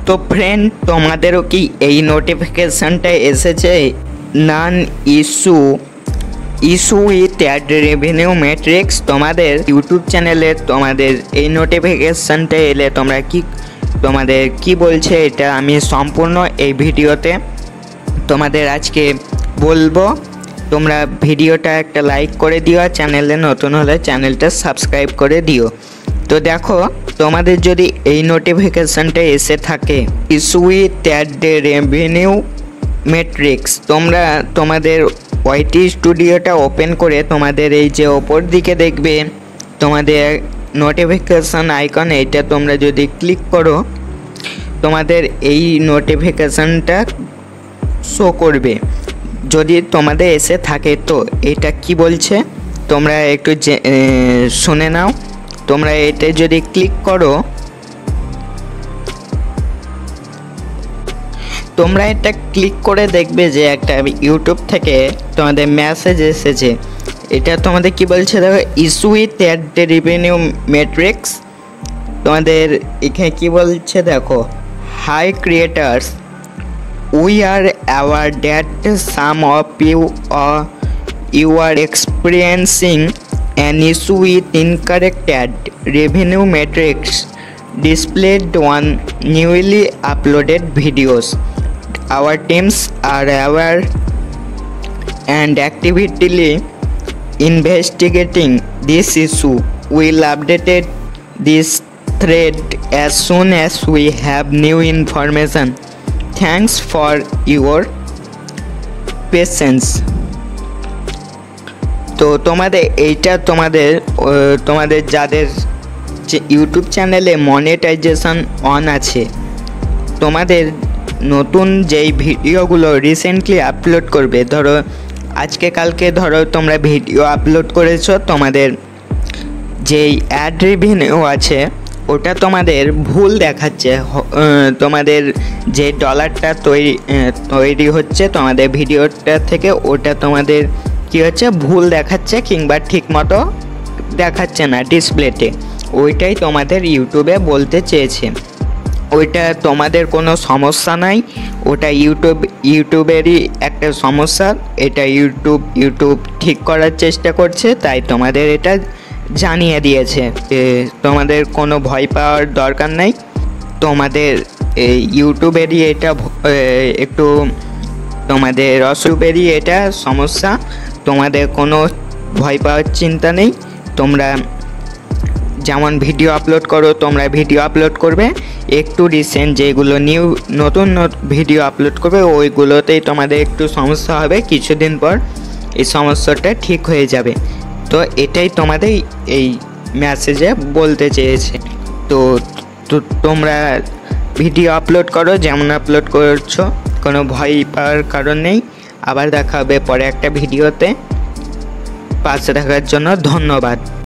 তো ফ্রেন্ড, তোমাদেরও কি এই নোটিফিকেশনটা এসেছে? None issue with ad revenue matrix. তোমাদের ইউটিউব চ্যানেলে তোমাদের এই নোটিফিকেশনটা এলে তোমাদের কি বলছে এটা আমি সম্পূর্ণ এই ভিডিওতে তোমাদের আজকে বলবো। তোমরা ভিডিওটা একটা লাইক করে দিও, আর চ্যানেলে নতুন হলে চ্যানেলটা সাবস্ক্রাইব করে দিও। তো দেখো, তোমাদের যদি এই নোটিফিকেশনটা এসে থাকে issue with ad revenue matrix, তোমরা তোমাদের ওয়াইটি স্টুডিওটা ওপেন করে তোমাদের এই যে ওপর দিকে দেখবে তোমাদের নোটিফিকেশান আইকন, এইটা তোমরা যদি ক্লিক করো তোমাদের এই নোটিফিকেশানটা শো করবে। যদি তোমাদের এসে থাকে তো এটা কি বলছে তোমরা একটু শুনে নাও। তোমরা এটা যদি ক্লিক করো, তোমরা এটা ক্লিক করে দেখবে যে একটা ইউটিউব থেকে তোমাদের মেসেজ এসেছে। এটা তোমাদের কি বলছে দেখো, issue with ad revenue matrix. তোমাদের এখানে কি বলছে দেখো, hi creators, we are aware that some of you are experiencing an issue with incorrect ad revenue matrix displayed on newly uploaded videos. Our teams are aware and actively investigating this issue. We'll update this thread as soon as we have new information. Thanks for your patience. তো তোমাদের এইটা তোমাদের যাদের YouTube চ্যানেলে monetization on আছে, তোমাদের নতুন যেই ভিডিওগুলো রিসেন্টলি আপলোড করবে, ধরো আজকে কালকে ধরো তোমরা ভিডিও আপলোড করেছো, তোমাদের যেই অ্যাড রেভিনিউ আছে ওটা তোমাদের ভুল দেখাচ্ছে। তোমাদের যে ডলারটা তৈরি হচ্ছে তোমাদের ভিডিওটা থেকে, ওটা তোমাদের কি হচ্ছে ভুল দেখাচ্ছে কিংবা ঠিকমতো দেখাচ্ছে না ডিসপ্লেতে। ওইটাই তোমাদের ইউটিউবে বলতে চেয়েছে। ওইটা তোমাদের কোনো সমস্যা নাই, ওটা ইউটিউবেরই একটা সমস্যা। এটা ইউটিউব ঠিক করার চেষ্টা করছে, তাই তোমাদের এটা জানিয়ে দিয়েছে। তোমাদের কোনো ভয় পাওয়ার দরকার নাই। তোমাদের ইউটিউবেরই এটা একটু তোমাদের অসুবিধেরই এটা সমস্যা। তোমাদের কোনো ভয় পাওয়ার চিন্তা নেই। তোমরা যেমন ভিডিও আপলোড করো, তোমরা ভিডিও আপলোড করবে, একটু রিসেন্ট যেগুলো নতুন ভিডিও আপলোড করবে ওইগুলোতেই তোমাদের একটু সমস্যা হবে। কিছুদিন পর এই সমস্যাটা ঠিক হয়ে যাবে। তো এটাই তোমাদের এই মেসেজে বলতে চেয়েছে। তো তোমরা ভিডিও আপলোড করো, যেমন আপলোড করছো, কোনো ভয় পাওয়ার কারণ নেই। আবার দেখা হবে পরে একটা ভিডিওতে। পাশে থাকার জন্য ধন্যবাদ।